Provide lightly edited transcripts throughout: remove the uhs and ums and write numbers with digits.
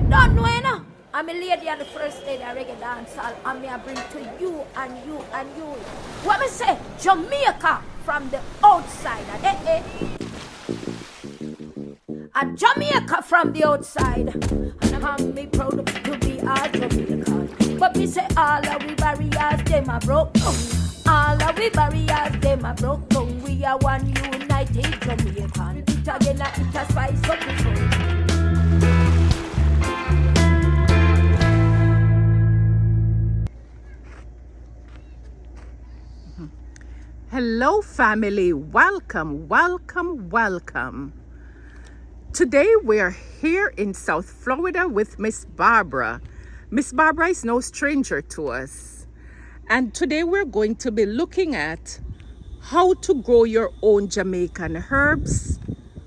Don't know, you know. I'm a lady on the first lady of reggae dancehall, and me I bring to you and you and you. What me say? Jamaica from the outside. And Jamaica from the outside. And I'm me proud to be a Jamaican. But me say all of we barriers, them are broke down. All of we barriers, them are broke down. We are one united Jamaican. It again, it a spice up the food. Hello family, welcome, welcome, welcome. Today we're here in South Florida with Miss Barbara. Miss Barbara is no stranger to us. And today we're going to be looking at how to grow your own Jamaican herbs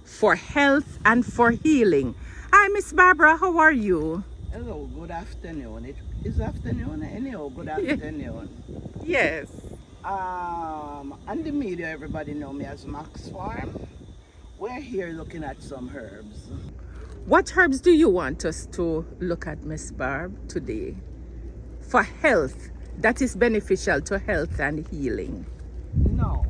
for health and for healing. Hi Miss Barbara, how are you? Hello, good afternoon. It is afternoon anyhow, good afternoon. Yes. On the media, everybody know me as Max Farm. We're here looking at some herbs. What herbs do you want us to look at, Miss Barb, today? For health, that is beneficial to health and healing. Now,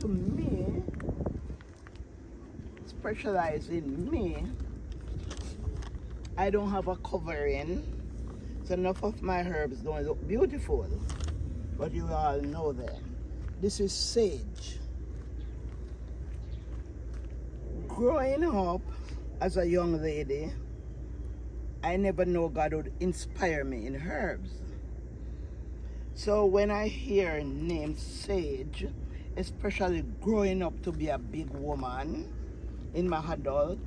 to me, specialize in me, I don't have a covering, so enough of my herbs don't look beautiful. But you all know them. This is sage. Growing up as a young lady, I never know God would inspire me in herbs. So when I hear name sage, especially growing up to be a big woman in my adult,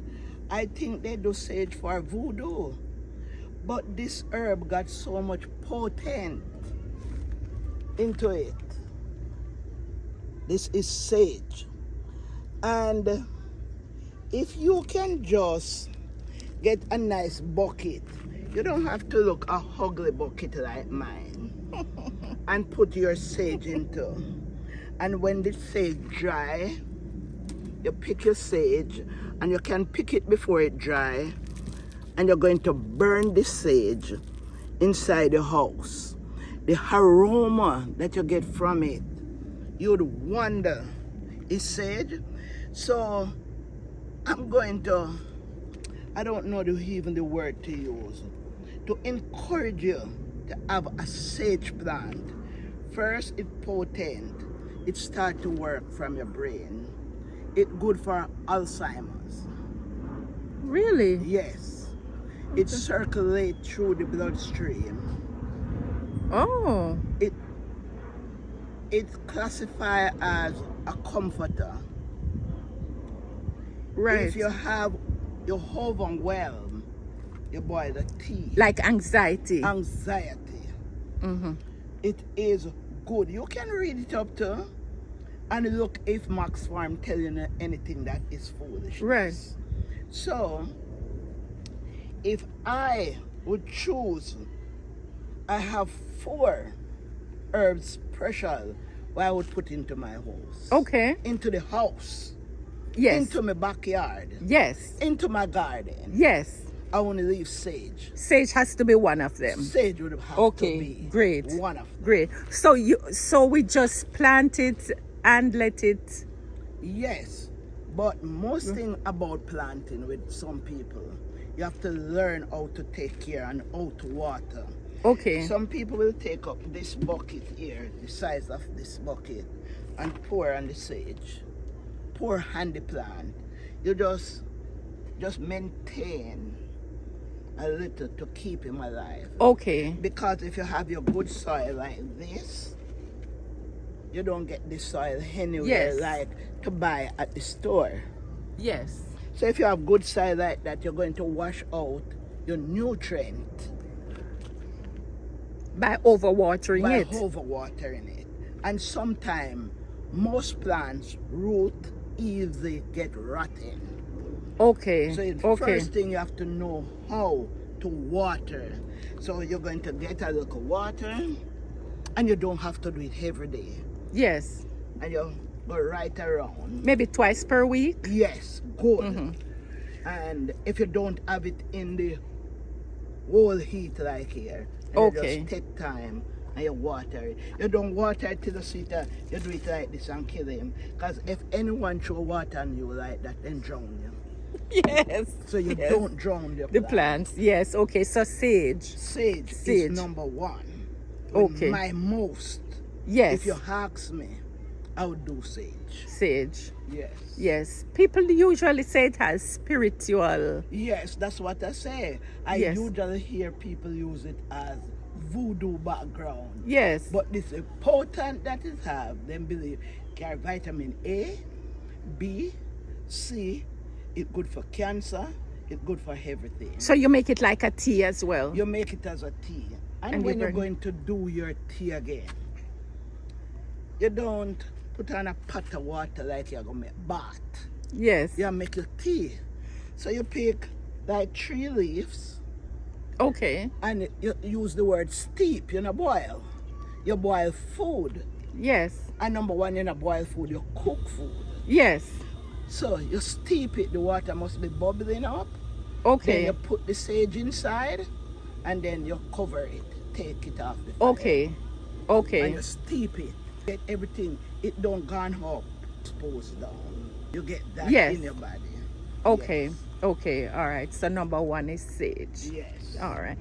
I think they do sage for voodoo. But this herb got so much potent into it. This is sage. And if you can just get a nice bucket, you don't have to look a ugly bucket like mine, and put your sage into. And when the sage dry, you pick your sage, and you can pick it before it dry, and you're going to burn the sage inside the house. The aroma that you get from it, you'd wonder, is sage? So I'm going to, I don't know even the word to use, to encourage you to have a sage plant. First, it's potent. It starts to work from your brain. It's good for Alzheimer's. Really? Yes. It circulates through the bloodstream. Oh. It's classified as a comforter. Right. If you have your overwhelm, you boil the tea. Like anxiety. Anxiety. Mm-hmm. It is good. You can read it up to and look if Max Farm telling you anything that is foolishness. Right. So if I would choose, I have 4 herbs special what I would put into my house. Okay. Into the house. Yes. Into my backyard. Yes. Into my garden. Yes. I want to leave sage. Sage has to be one of them. Sage would have Okay. to be Great. one of them. Great. So we just plant it and let it. Yes. But most thing about planting with some people, you have to learn how to take care and how to water. Okay. Some people will take up this bucket here, the size of this bucket, and pour on the sage. Pour on the plant. You just maintain a little to keep him alive. Okay. Because if you have your good soil like this, you don't get the soil anywhere Yes. like to buy at the store. Yes. So if you have good soil like that, you're going to wash out your nutrient By overwatering by it. overwatering it. And sometimes most plants root easily get rotten. Okay. So the Okay. first thing you have to know how to water. So you're going to get a little water, and you don't have to do it every day. Yes. And you go right around. Maybe twice per week. Yes, good. And if you don't have it in the whole heat like here, and Okay. you just take time and you water it. You don't water it till the sweet, you do it like this and kill him. Because if anyone throw water on you like that, then drown you. Yes. So you yes. don't drown the The plants. Yes. Okay. So sage. Sage Sage. is number one. Okay. My most. Yes. If you ask me, I would do sage. Sage. Yes. Yes. People usually say it has spiritual. Yes, that's what I say. I Yes. usually hear people use it as voodoo background. Yes. But this potent that it have, them believe carry vitamin A, B, C. It's good for cancer. It's good for everything. So you make it like a tea as well. You make it as a tea. And And when you you're burn- going to do your tea again, you don't put on a pot of water like you're going to make bath. Yes. You make your tea. So you pick like 3 leaves Okay. and you use the word steep, you know, boil. You boil food. Yes. And number one, you know, boil food, you cook food. Yes. So you steep it, the water must be bubbling up. Then Okay. you put the sage inside and then you cover it, take it off the fire. Okay. And Okay. you steep it. Get everything, it don't gone up, exposed down. You get that Yes. in your body. Okay. Okay. All right. So number one is sage. Yes. All right.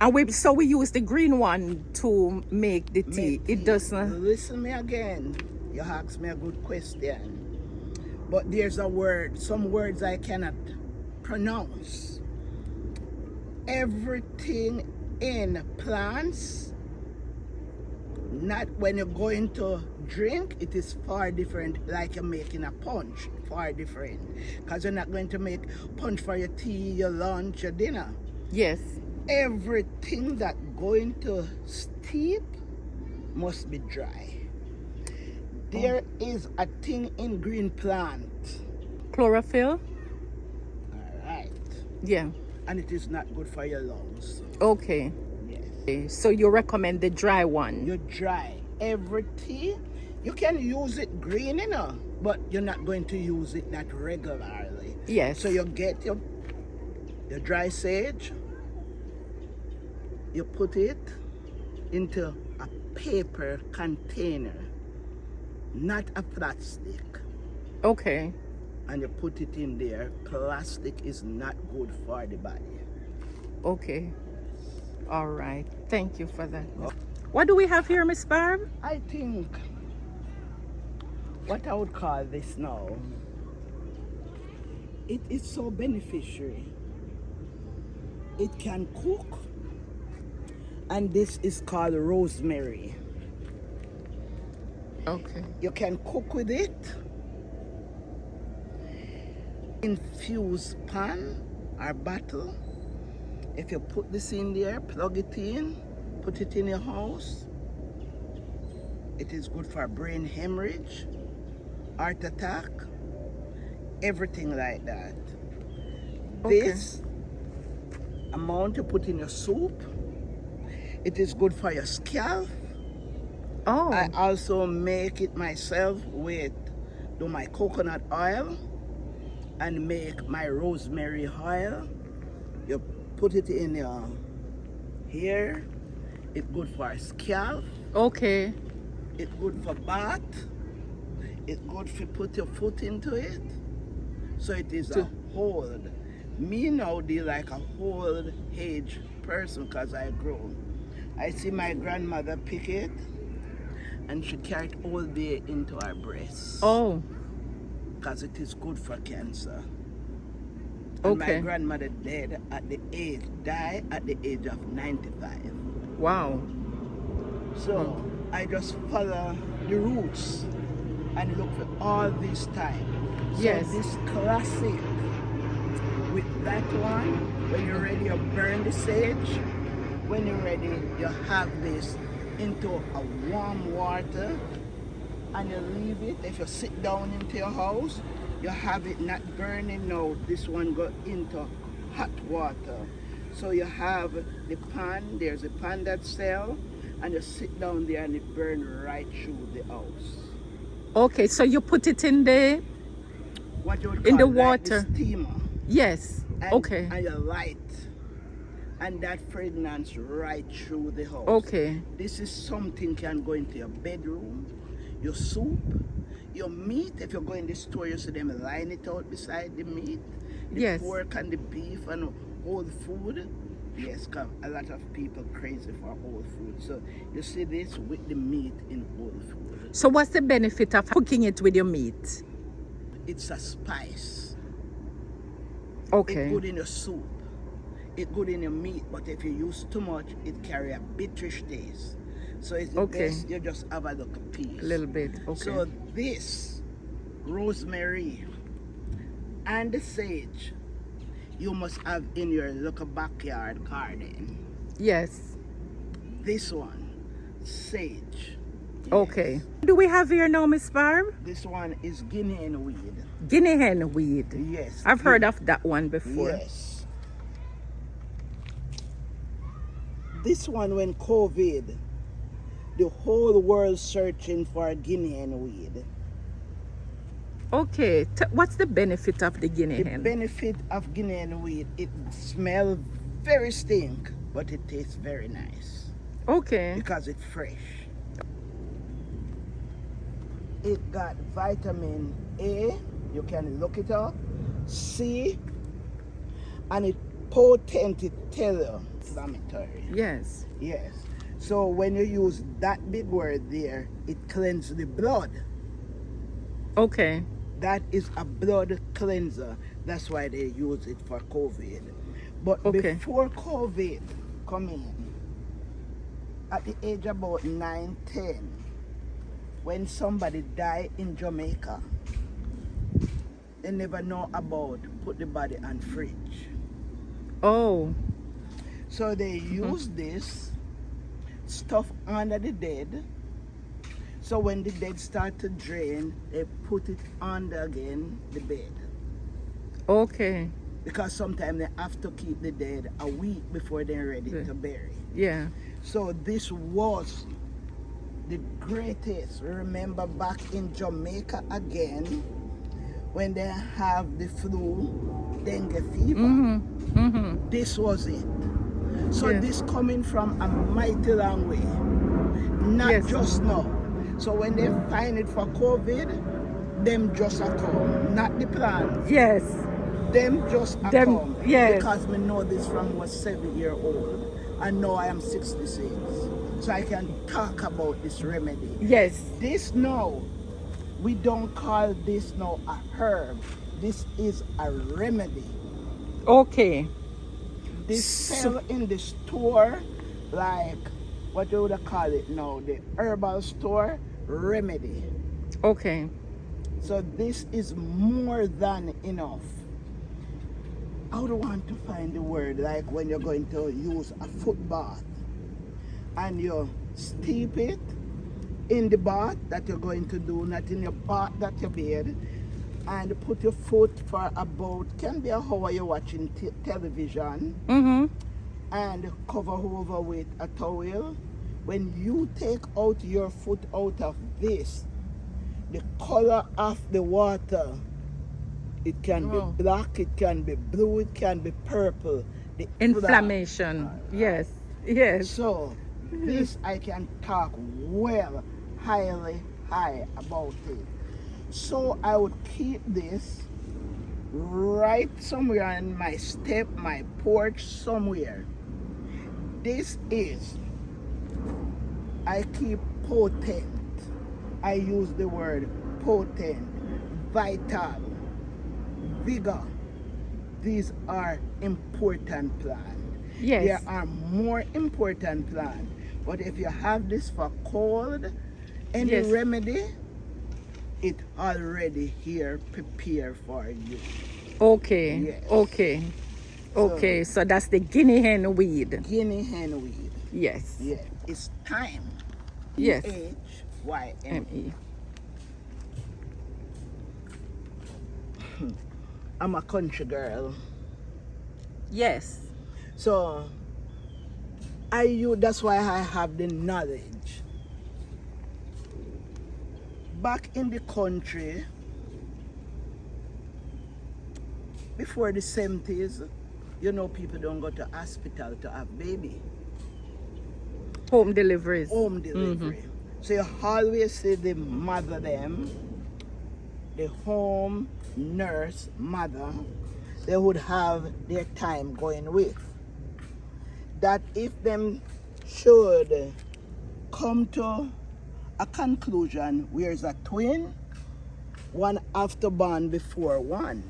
And we use the green one to make the tea. Make It tea. doesn't. Listen me again. You asked me a good question. But there's a word, some words I cannot pronounce. Everything in plants, not when you're going to drink, it is far different, like you're making a punch, far different. Because you're not going to make punch for your tea, your lunch, your dinner. Yes. Everything that going to steep must be dry. There is a thing in green plant. Chlorophyll. All right. Yeah. And it is not good for your lungs. Okay. Yes. Okay. So you recommend the dry one. You dry every tea. You can use it green, you know, but you're not going to use it that regularly. Yes. So you get your dry sage, you put it into a paper container, not a plastic, Okay. and you put it in there. Plastic is not good for the body. Okay. All right. Thank you for that. What do we have here, Miss Barb? I think what I would call this now, it is so beneficial. It can cook, and this is called rosemary. Okay. You can cook with it, infuse pan or bottle. If you put this in there, plug it in, put it in your house. It is good for brain hemorrhage, heart attack, everything like that. Okay. This amount you put in your soup, it is good for your scalp. Oh. I also make it myself with my coconut oil and make my rosemary oil. You put it in your hair. It's good for scalp. Okay. It's good for bath. It's good for put your foot into it. So it is a hold. Me now be like a whole age person because I grow. I see my grandmother pick it and she carried all day into her breast. Oh. Because it is good for cancer. And Okay. my grandmother died at the age of 95. Wow. So I just follow the roots and look for all this time. So Yes. this classic with that one, when you're ready, you burn the sage. When you're ready, you have this into a warm water and you leave it. If you sit down into your house, you have it not burning now. This one go into hot water. So you have the pan, there's a pan that sell, and you sit down there and it burn right through the house. Okay. So you put it in the What you would In call the like water. the steamer. Yes. And, Okay. and you light. And that fragrance right through the house. Okay. This is something can go into your bedroom, your soup, your meat. If you go in the store, you see them line it out beside the meat, the Yes. pork and the beef and whole food. Yes, come. A lot of people crazy for whole food. So you see this with the meat in whole food. So what's the benefit of cooking it with your meat? It's a spice. Okay. It's good in your soup. It's good in your meat, but if you use too much, it carry a bitterish taste. So it's the best you just have a little piece. A little bit. Okay. So this rosemary and the sage you must have in your little backyard garden. Yes. This one, sage. Okay. Yes. What do we have here now, Miss Barb? This one is Guinea hen weed. Guinea hen weed. Yes. I've heard of that one before. Yes. This one, when COVID, the whole world searching for Guinea hen weed. Okay. What's the benefit of the guinea The hen? benefit of Guinea hen weed, it smells very stink, but it tastes very nice Okay. because it's fresh. It got vitamin A, you can look it up, C, and it potent, it tell you, inflammatory. Yes. Yes. So when you use that big word there, it cleanses the blood. Okay. That is a blood cleanser. That's why they use it for COVID. But Okay. before COVID come in, at the age about 9, 10, when somebody died in Jamaica, they never know about put the body on fridge. Oh. So they use this stuff under the dead. So when the dead start to drain, they put it under again the bed. Okay. Because sometimes they have to keep the dead a week before they're ready to bury. Yeah. So this was the greatest. Remember back in Jamaica again, when they have the flu, dengue fever. This was it. So Yes. this coming from a mighty long way. Not Yes. just now. So when they find it for COVID, them just a come. Not the plan. Yes. Them just a Them- come. yes. Because me know this from was 7-year-old. And now I am 66. So I can talk about this remedy. Yes. This now, we don't call this now a herb. This is a remedy. Okay. This sell in the store like, what you would call it now, the herbal store, remedy. Okay. So this is more than enough. I would want to find the word, like when you're going to use a foot bath and you steep it in the bath that you're going to do, not in your bath that you bed, and put your foot for about, can be a hour you're watching television, and cover over with a towel. When you take out your foot out of this, the color of the water, it can Oh. be black, it can be blue, it can be purple. The Inflammation. Yes. Yes. So this I can talk well, highly high about it. So I would keep this right somewhere on my step, my porch, somewhere. This is, I keep potent. I use the word potent, vital, vigor. These are important plants. Yes. There are more important plants. But if you have this for cold, any Yes. remedy, it already here prepared for you. Okay. Yes. Okay. Okay. So that's the guinea hen weed. Guinea hen weed. Yes. Yeah, it's time. Yes. Hyme. ME. I'm a country girl. Yes. So that's why I have the knowledge. Back in the country, before the 70s, you know, people don't go to hospital to have baby. Home deliveries. Home delivery. So you always see the mother them, the home nurse mother, they would have their time going with. That if them should come to a conclusion where it's a twin, one after born before one.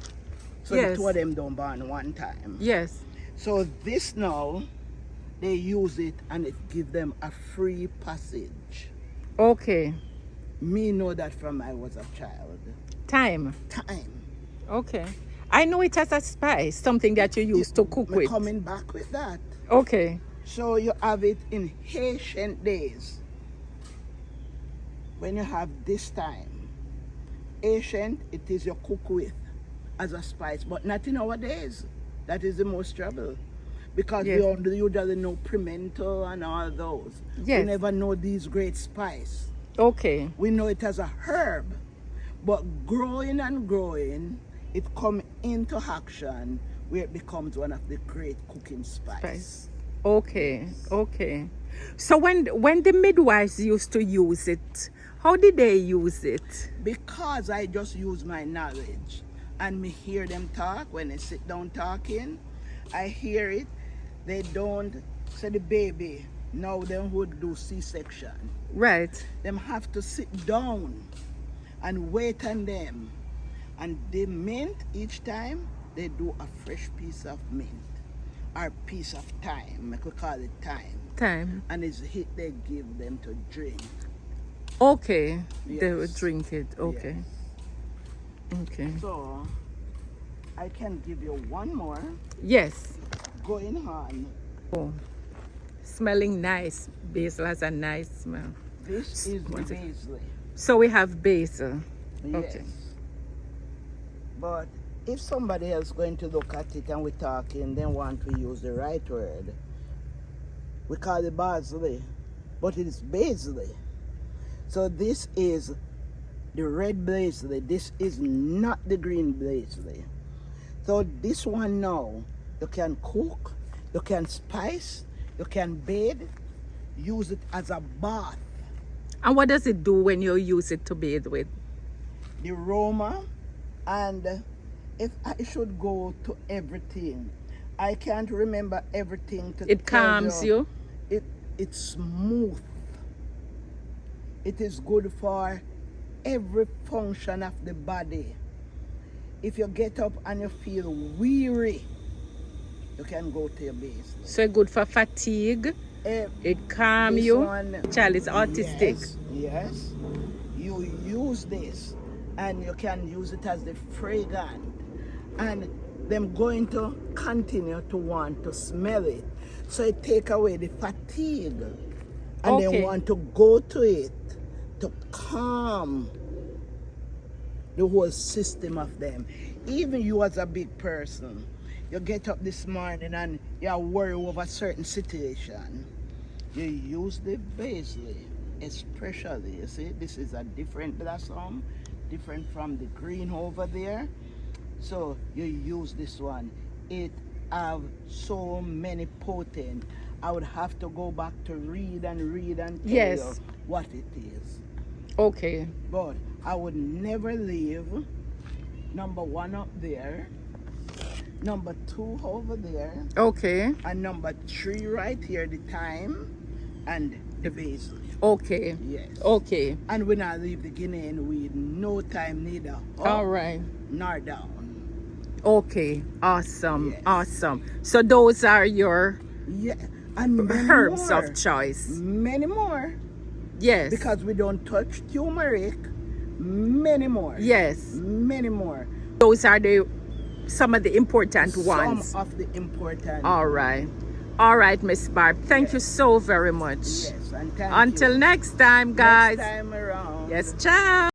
So the Yes. two of them don't born one time. Yes. So this now, they use it and it give them a free passage. Okay. Me know that from I was a child. Time. Time. Okay. I know it as a spice, something that you use to cook Me with. coming back with that. Okay. So you have it in Haitian days. When you have this time, Haitian, it is you cook with as a spice, but not in our days. That is the most trouble. Because Yes. we only usually know pimento and all those. Yes. We never know these great spice. Okay. We know it as a herb, but growing and growing, it come into action where it becomes one of the great cooking spice. Spice. Okay. Okay. So when the midwives used to use it, how did they use it? Because I just use my knowledge and me hear them talk when they sit down talking, I hear it. They don't say the baby, now they would do C-section. Right. Them have to sit down and wait on them. And the mint, each time, they do a fresh piece of mint or piece of thyme. I could call it thyme. Time. And it's hit they give them to drink. Okay. They would Yes. drink it. Okay. Yes. Okay. So, I can give you one more Yes. going on. Oh. Smelling nice. Basil has a nice smell. This is the What's it? basil. So we have basil. Okay. Yes. But if somebody else going to look at it and we're talking, then want to use the right word, we call it basil, but it is basil. So this is the red basil. This is not the green basil. So this one now, you can cook, you can spice, you can bathe, use it as a bath. And what does it do when you use it to bathe with? The aroma, and if I should go to everything, I can't remember everything to It tell calms you? It's smooth. It is good for every function of the body. If you get up and you feel weary, you can go to your base. So it's good for fatigue. It calms This you. one- Child is autistic. Yes. You use this and you can use it as the fragrant. And them going to continue to want to smell it. So it take away the fatigue. And Okay. they want to go to it to calm the whole system of them. Even you as a big person, you get up this morning and you are worried over a certain situation. You use the basil, especially, you see, this is a different blossom, different from the green over there. So you use this one. It have so many potent. I would have to go back to read and tell Yes. you what it is. Okay. But I would never leave number 1 up there, number 2 over there, Okay. and number 3 right here, the thyme and the basil. Okay. Yes. Okay. And when I leave the Guinean weed, no time neither up All right. nor down. Okay. Awesome. Yes. Awesome. So those are your Yeah, and many herbs more. of choice. Many more. Yes. Because we don't touch turmeric. Many more. Yes. Many more. Those are some of the important ones. Some of the important. All right. All right, Miss Barb. Thank you so very much. Yes, and thank Until you. next time, guys. Next time around. Yes, ciao.